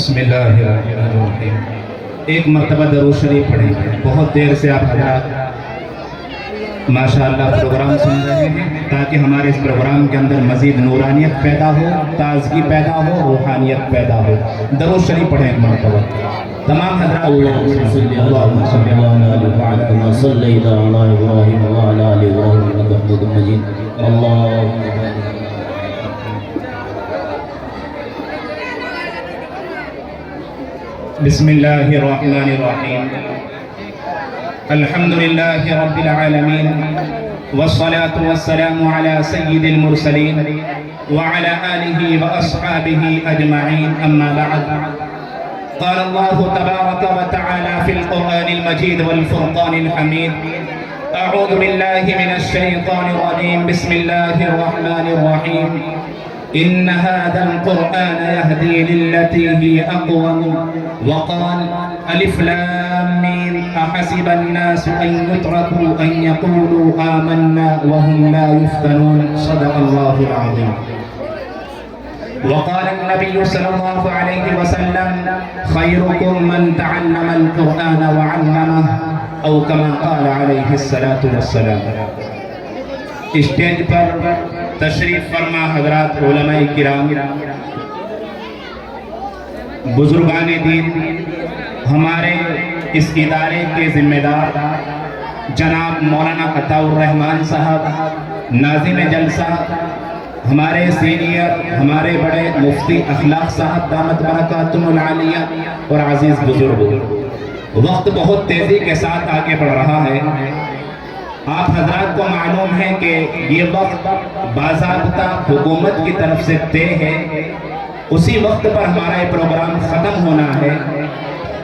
بسم اللہ الرحمن الرحیم۔ ایک مرتبہ درود شریف پڑھیں گے۔ بہت دیر سے آپ حضرات ماشاءاللہ پروگرام سن رہے ہیں تاکہ ہمارے اس پروگرام کے اندر مزید نورانیت پیدا ہو، تازگی پیدا ہو، روحانیت پیدا ہو۔ درود شریف پڑھیں ایک مرتبہ تمام حضرات۔ اللهم صل على كما صليت على ابراهيم وعلى ال ابراهيم انك حميد مجيد اللهم بسم اللہ الرحمن الرحیم۔ الحمد للہ رب العالمین والصلاة والسلام على سید المرسلین وعلى آلہ واصحابہ اجمعین، اما بعد۔ قال اللہ تبارک وتعالی فی القرآن المجید والفرقان الحمید۔ اعوذ باللہ من الشیطان الرجیم، بسم اللہ الرحمن الرحیم۔ إن هذا القرآن يهدي للتي هي أقوم وقال ألف لام ميم أحسب الناس أن يتركوا أن يقولوا آمنا وهم لا يفتنون، صدق الله العظيم۔ وقال النبي صلى الله عليه وسلم خيركم من تعلم القرآن وعلمه، أو كما قال عليه الصلاة والسلام۔ اسٹیج پر تشریف فرما حضرات علماء کرام، بزرگان دین، ہمارے اس ادارے کے ذمہ دار جناب مولانا عطا الرحمن صاحب ناظم جلسہ، ہمارے سینئر، ہمارے بڑے مفتی اخلاق صاحب دامت برکاتہم العالیہ، اور عزیز بزرگوں، وقت بہت تیزی کے ساتھ آگے بڑھ رہا ہے۔ آپ حضرات کو معلوم ہے کہ یہ وقت باضابطہ حکومت کی طرف سے طے ہے، اسی وقت پر ہمارا یہ پروگرام ختم ہونا ہے۔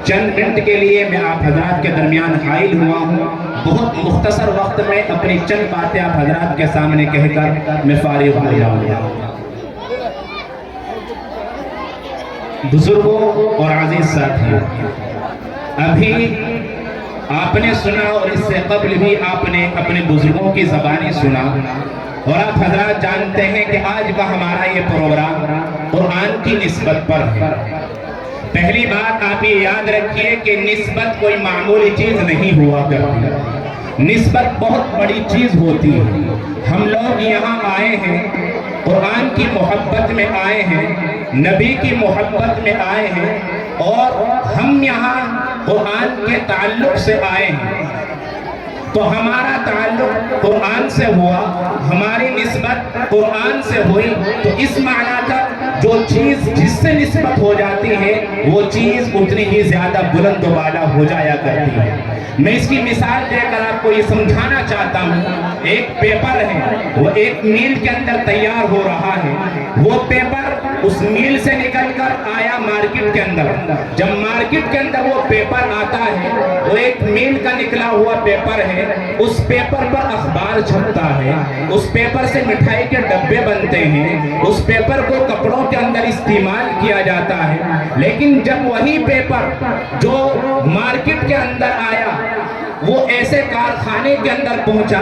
چند منٹ کے لیے میں آپ حضرات کے درمیان حائل ہوا ہوں، بہت مختصر وقت میں اپنی چند باتیں آپ حضرات کے سامنے کہہ کر میں فارغ ہو جاؤں گا۔ بزرگوں اور عزیز ساتھیوں، ابھی آپ نے سنا اور اس سے قبل بھی آپ نے اپنے بزرگوں کی زبانی سنا، اور آپ حضرات جانتے ہیں کہ آج کا ہمارا یہ پروگرام قرآن کی نسبت پر ہے۔ پہلی بات آپ یہ یاد رکھیے کہ نسبت کوئی معمولی چیز نہیں ہوا کرتی، نسبت بہت بڑی چیز ہوتی ہے۔ ہم لوگ یہاں آئے ہیں، قرآن کی محبت میں آئے ہیں، نبی کی محبت میں آئے ہیں، اور ہم یہاں قرآن کے تعلق سے آئے ہیں۔ تو ہمارا تعلق قرآن سے ہوا، ہماری نسبت قرآن سے ہوئی، تو اس معنی کا جو چیز جس سے نسبت ہو جاتی ہے وہ چیز اتنی ہی زیادہ بلند و بالا ہو جایا کرتی ہے۔ میں اس کی مثال دے کر آپ کو یہ سمجھانا چاہتا ہوں۔ ایک پیپر ہے، وہ ایک میل کے اندر تیار ہو رہا ہے، وہ پیپر اس میل سے نکل کر آیا مارکیٹ کے اندر۔ جب مارکیٹ کے اندر وہ پیپر آتا ہے، وہ ایک میل کا نکلا ہوا پیپر ہے، اس پیپر پر اخبار چھپتا ہے، اس پیپر سے مٹھائی کے ڈبے بنتے ہیں، اس پیپر کو کپڑوں کے اندر استعمال کیا جاتا ہے۔ لیکن جب وہی پیپر جو مارکیٹ کے اندر آیا، وہ ایسے کارخانے کے اندر پہنچا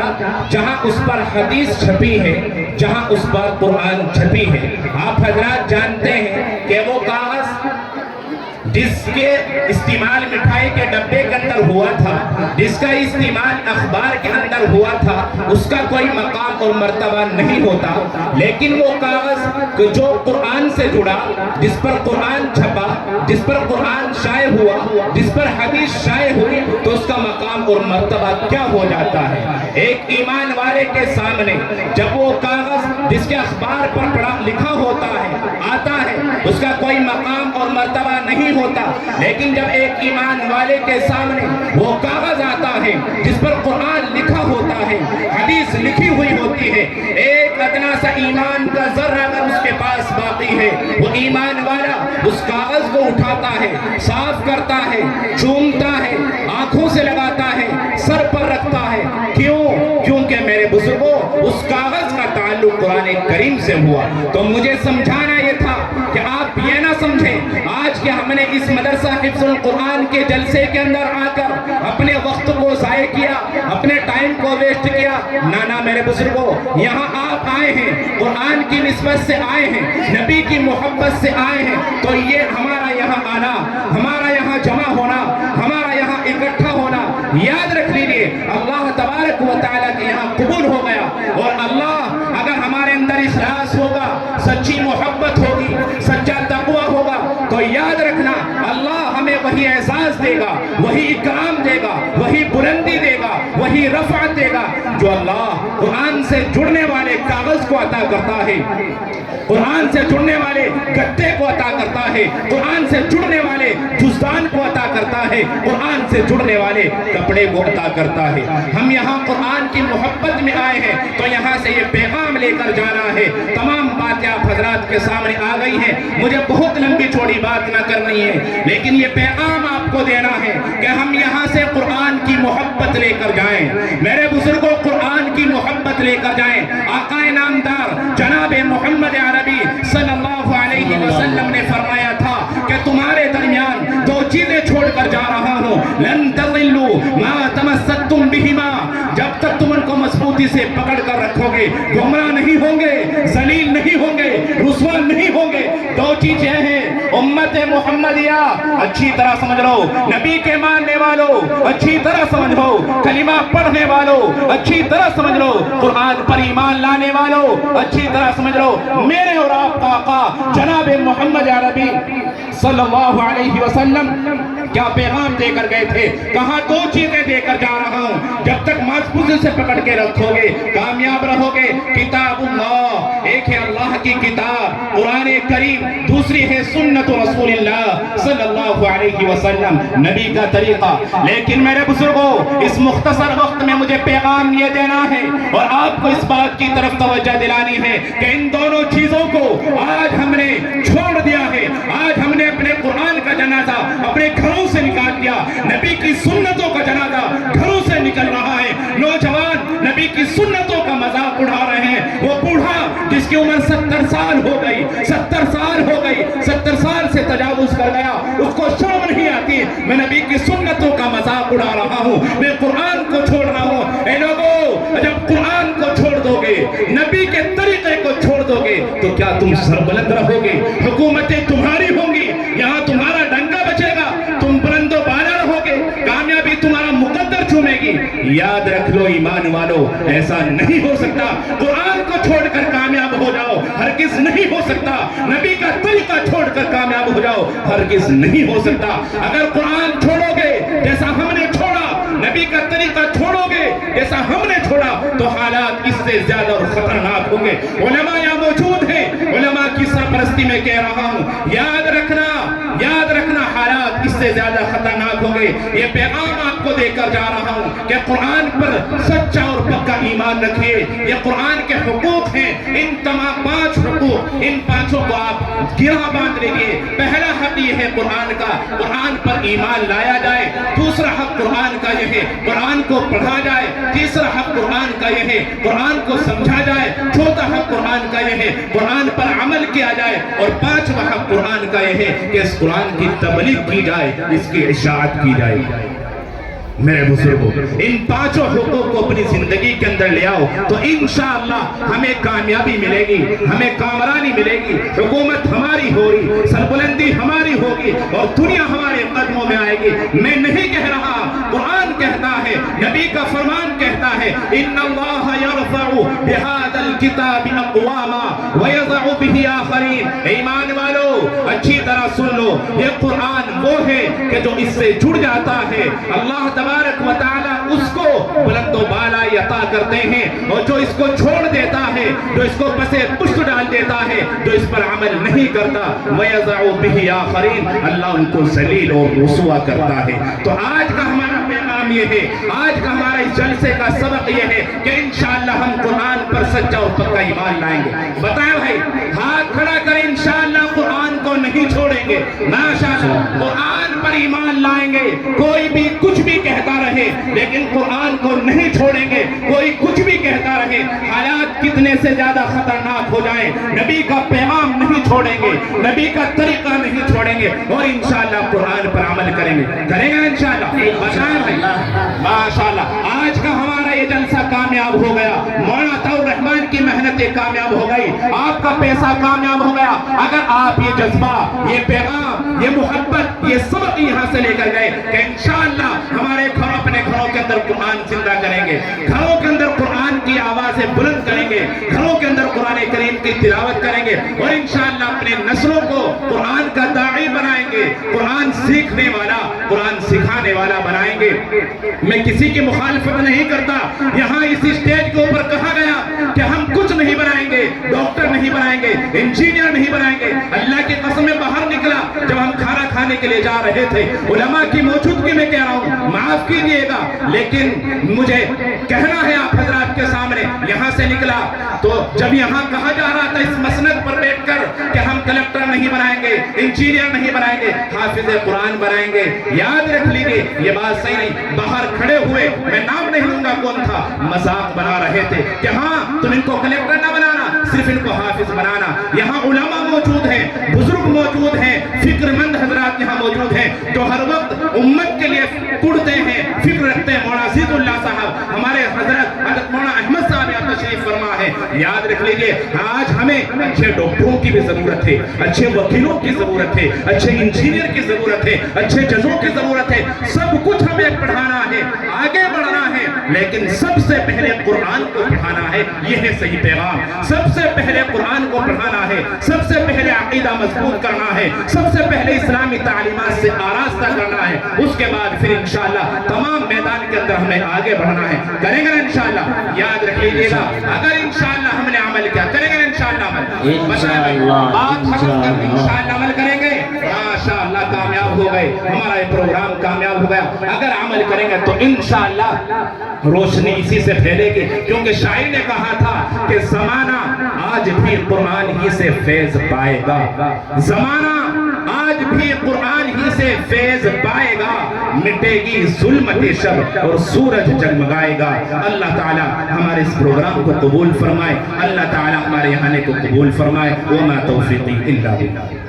جہاں اس پر حدیث چھپی ہے، جہاں اس پر قرآن چھپی ہے۔ آپ حضرات جانتے ہیں کہ وہ کاغذ جس کے استعمال مٹھائی کے ڈبے کے اندر ہوا تھا، جس کا استعمال اخبار کے اندر ہوا تھا، اس کا کوئی مقام اور مرتبہ نہیں ہوتا۔ لیکن وہ کاغذ جو قرآن سے جڑا، جس پر قرآن چھپا، جس پر قرآن شائع ہوا، جس پر حدیث شائع ہوئی، تو اس کا مقام اور مرتبہ کیا ہو جاتا ہے۔ ایک ایمان والے کے سامنے جب وہ کاغذ جس کے اخبار پر لکھا ہوتا ہے آتا ہے، اس کا کوئی مقام اور مرتبہ نہیں ہوتا۔ لیکن جب ایک ایمان والے کے سامنے وہ کاغذ آتا ہے جس پر قرآن لکھا ہوتا ہے، حدیث لکھی ہوئی ہوتی ہے، ایک ادنا سا ایمان کا ذرہ اگر اس کے پاس باقی ہے، وہ ایمان والا اس کاغذ کو اٹھاتا ہے، صاف کرتا ہے، چومتا ہے، آنکھوں سے لگاتا ہے، سر پر رکھتا ہے۔ کیوں؟ کیونکہ میرے بزرگوں اس کاغذ کا تعلق قرآن کریم سے ہوا۔ تو مجھے سمجھانا یہ تھا کہ آپ یہ نہ سمجھیں آج کہ ہم نے اس مدرسہ حفظ القرآن کے جلسے کے اندر آ کر اپنے وقت کو ضائع کیا، اپنے ٹائم کو ویسٹ کیا۔ نانا میرے بزرگوں، یہاں آپ آئے ہیں، قرآن کی نسبت سے آئے ہیں، نبی کی محبت سے آئے ہیں، تو یہ ہمارا یہاں آنا، ہمارا یہاں جمع ہونا، ہمارا یہاں اکٹھا ہونا، یاد رکھ لیجیے اللہ تبارک و تعالیٰ کے یہاں قبول ہو گیا۔ اور اللہ اگر ہمارے اندر اخلاص ہوگا، سچی محبت ہوگی، سچا تقوی ہوگا، تو یاد رکھنا اللہ ہمیں وہی اعزاز دے گا، وہی اکرام دے گا، وہی بلندی دے گا، وہی رفعت دے گا جو اللہ قرآن سے جڑنے والے کاغذ کو عطا کرتا ہے، قرآن سے جڑنے والے گتے کو عطا کرتا ہے، قرآن سے جڑنے والے جزدان کو عطا کرتا ہے، قرآن سے جڑنے والے کپڑے کو عطا کرتا ہے۔ ہم یہاں قرآن کی محبت میں آئے ہیں تو یہاں سے یہ پیغام لے کر جانا ہے۔ تمام باتیں آپ حضرات کے سامنے آ گئی ہیں، مجھے بہت لمبی چوڑی بات نہ کرنی ہے، لیکن یہ پیغام آپ کو دینا ہے کہ ہم یہاں سے قرآن کی محبت لے کر جائیں۔ میرے بزرگوں، قرآن کی محبت لے کر جائیں۔ آقا نامدار جناب محمد عربی صلی اللہ علیہ وسلم نے فرمایا تھا کہ تمہارے درمیان دو چیزیں چھوڑ کر جا رہا ہوں، لن تضلوا ما تمسکتم بہما، جب تک تم ان کو مضبوطی سے پکڑ کر رکھو گے گمراہ نہیں ہوں گے، ذلیل نہیں ہوں گے، رسوا نہیں ہوں گے۔ دو چیزیں ہیں امت محمدیہ، اچھی طرح سمجھ لو، نبی کے ماننے والوں اچھی طرح سمجھ لو، کلمہ پڑھنے والوں اچھی طرح سمجھ لو، قرآن پر ایمان لانے والوں اچھی طرح سمجھ لو، میرے اور آپ کا آقا جناب محمد عربی صلی اللہ علیہ وسلم کیا پیغام دے کر گئے تھے؟ کہاں دو چیزیں دے کر جا رہا ہوں، جب تک مضبوطی سے پکڑ کے رکھو گے کامیاب رہو گے۔ کتاب اللہ، ایک ہے اللہ کی کتاب قرآن کریم، دوسری ہے سنت رسول اللہ صلی اللہ علیہ وسلم، نبی کا طریقہ۔ لیکن میرے بزرگوں، اس مختصر وقت میں مجھے پیغام یہ دینا ہے اور آپ کو اس بات کی طرف توجہ دلانی ہے کہ ان دونوں چیزوں کو آج ہم نے چھوڑ دیا ہے۔ آج ہم نے اپنے قرآن کا جنازہ اپنے گھروں سے نکال دیا، نبی کی سنتوں کا جنازہ گھروں سے نکل رہا ہے۔ نوجوان نبی کی سنتوں کا مذاق اڑا رہے ہیں۔ وہ بوڑھا جس کی عمر 70 سال ہو گئی، 70 سال ہو گئی، 70 سال سے تجاوز کر گیا، اس کو شرم نہیں آتی، میں نبی کی سنتوں کا مذاق اڑا رہا ہوں، میں قرآن کو چھوڑ رہا ہوں۔ اے لوگو، جب قرآن کو چھوڑ دو گے، نبی کے طریقے کو چھوڑ دو گے، تو کیا تم سربلند رہو گے؟ حکومتیں تمہاری ہوں گی، یہاں تمہارا ڈنکا بچے گا، تم بلند و بالا رہو گے، کامیابی تمہارا مقدر چومے گی۔ یاد رکھ لو ایمان والو، ایسا نہیں ہو سکتا قرآن کو چھوڑ کر کامیاب ہو جاؤ، ہرگز نہیں ہو سکتا۔ نبی کا طریقہ چھوڑ کر کامیاب ہو جاؤ، ہرگز نہیں ہو سکتا۔ اگر قرآن چھوڑو گے جیسا ہم نے چھوڑا، نبی کا طریقہ چھوڑو گے جیسا ہم نے چھوڑا، تو حالات اس سے زیادہ اور خطرناک ہوں گے۔ علماء یہاں موجود ہیں، علماء کی سرپرستی میں کہہ رہا ہوں، یاد رکھنا حالات اس سے زیادہ خطرناک ہوں گے۔ یہ پیغام آپ کو دے کر جا رہا ہوں کہ قرآن پر سچا اور پکا ایمان رکھیے۔ یہ قرآن کے حقوق ہیں، ان تمام 5 حقوق، ان 5 کو آپ گرہ باندھ لیجیے۔ پہلا حق یہ ہے قرآن کا، قرآن پر ایمان لایا جائے۔ دوسرا حق قرآن کا یہ ہے قرآن کو پڑھا جائے۔ تیسرا حق قرآن کا یہ ہے قرآن کو سمجھا جائے۔ چوتھا حق قرآن کا یہ ہے قرآن پر عمل کیا جائے۔ اور 5واں حق قرآن کا یہ ہے کہ اس قرآن کی تبلیغ کی جائے، اس کی اشاعت کی جائے۔ میرے بزرگوں، ان 5 حقوق کو اپنی زندگی کے اندر لے آؤ تو انشاءاللہ ہمیں کامیابی ملے گی، ہمیں کامرانی ملے گی، حکومت ہماری ہوگی، سربلندی ہماری ہوگی اور دنیا ہمارے قدموں میں آئے گی۔ میں نہیں کہہ رہا، قرآن کہتا ہے، نبی کا فرمان کہتا ہے، ان اللہ یرفع بہذا الکتاب اقواما ویضع بہ آخرین۔ ایمان والو اچھی طرح سن لو، یہ قرآن وہ ہے کہ جو اس سے جڑ جاتا ہے، اللہ تبارک و تعالی اس کو بلند و بالا عطا کرتے ہیں، اور جو اس کو چھوڑ دیتا ہے، جو اس کو پسے پشت ڈال دیتا ہے، جو اس پر عمل نہیں کرتا، وَيَضَعُ بِهِ آخَرِينَ، اللہ ان کو ذلیل اور رسوا کرتا ہے۔ تو آج کا ہمارا پیغام یہ ہے، آج کا ہمارا اس جلسے کا سبق یہ ہے کہ انشاءاللہ ہم قرآن پر سچا اور پکا ایمان لائیں گے۔ بتائیں بھائی، ہاتھ کھڑا کریں، انشاءاللہ قرآن کو نہیں چھوڑیں گے، ماشاءاللہ قرآن پر ایمان ایمان لائیں گے. کوئی بھی کچھ بھی کہتا رہے لیکن قرآن کو نہیں چھوڑیں گے. کوئی کچھ بھی کہتا رہے, حالات کتنے سے زیادہ خطرناک ہو جائیں, نبی کا پیغام نہیں چھوڑیں گے, نبی کا طریقہ نہیں چھوڑیں گے, اور انشاءاللہ قرآن پر عمل کریں گے انشاءاللہ. بتائیں بھائی ماشاءاللہ آج کا ہمارا یہ جلسہ کامیاب ہو گیا. مولانا عطاء الرحمن کی محنتیں کامیاب ہو گئی, آپ کا پیسہ کامیاب ہو گیا. اگر آپ یہ جذبہ, یہ پیغام, یہ محبت, یہ سبق یہاں سے لے کر گئے کہ انشاءاللہ ہمارے گھروں, اپنے گھروں کے اندر قرآن زندہ کریں گے, گھروں کے اندر قرآن کی آوازیں بلند کریں گے, گھروں کے اندر قرآن کریم کی تلاوت کریں گے, اور انشاءاللہ اپنے نسلوں کو قرآن کا داعی بنائیں گے, قرآن سیکھنے والا, قرآن سکھانے والا بنائیں گے. میں کسی کی مخالفت نہیں کرتا. یہاں اسی اسٹیج کے اوپر کہا گیا کہ ہم کچھ نہیں بنائیں گے, ڈاکٹر نہیں بنائیں گے, انجینئر نہیں بنائیں گے. اللہ کی قسم میں باہر نکلا جب ہم کھانا کھانے کے لیے جا رہے تھے, علماء کی موجودگی میں کہہ رہا ہوں, معاف کیجئے گا لیکن مجھے کہنا ہے آپ حضرات کے سامنے. یہاں سے نکلا تو جب یہاں کہا جا رہا تھا اس مسند پر بیٹھ کر کہ ہم کلکٹر نہیں بنائیں گے, انجینئر نہیں بنائیں گے, حافظ قرآن بنائیں گے, یاد رکھ لیجئے یہ بات صحیح نہیں. باہر کھڑے ہوئے, میں نام نہیں لوں گا کون تھا, مذاق بنا رہے تھے کہ ہاں تم ان کو کلکٹر نہ بنانا, صرف ان کو حافظ بنانا. یہاں علماء موجود ہیں, بزرگ موجود ہیں, فکر مند حضرات یہاں موجود ہیں جو ہر وقت امت کے لیے پڑھتے ہیں, فکر رکھتے ہیں. مولانا عزیز اللہ صاحب, ہمارے حضرت مولانا احمد صاحب یہاں تشریف فرما ہے. یاد رکھ لیجئے آج ہمیں اچھے ڈاکٹروں کی بھی ضرورت ہے, اچھے وکیلوں کی ضرورت ہے, اچھے انجینئر کی ضرورت ہے, اچھے ججوں کی ضرورت ہے. سب کچھ ہمیں پڑھانا ہے, آگے بڑھنا ہے, لیکن سب سے پہلے قرآن کو پڑھانا ہے. یہ ہے صحیح پیغام. سب سے پہلے قرآن کو پڑھانا ہے, سب سے پہلے عقیدہ مضبوط کرنا ہے, سب سے پہلے اسلامی تعلیمات سے آراستہ کرنا ہے. اس کے بعد پھر انشاءاللہ تمام میدان کے اندر ہمیں آگے بڑھنا ہے. کریں گے انشاءاللہ. یاد رکھ لیجیے گا اگر انشاءاللہ ہم نے عمل کیا, کریں گے انشاءاللہ عمل, انشاءاللہ عمل کریں گے, ماشاءاللہ کامیاب ہو گئے, ہمارا یہ پروگرام کامیاب ہو گیا. اگر عمل کریں گے تو انشاءاللہ روشنی اسی سے پھیلے گی, کیونکہ شاعر نے کہا تھا کہ زمانہ آج بھی قرآن ہی سے فیض پائے گا, زمانہ آج بھی قرآن ہی سے فیض پائے گا, مٹے گی ظلمت شب اور سورج جگمگائے گا. اللہ تعالی ہمارے اس پروگرام کو قبول فرمائے, اللہ تعالی ہمارے یہاں کو قبول فرمائے. وما توفیقی الا باللہ.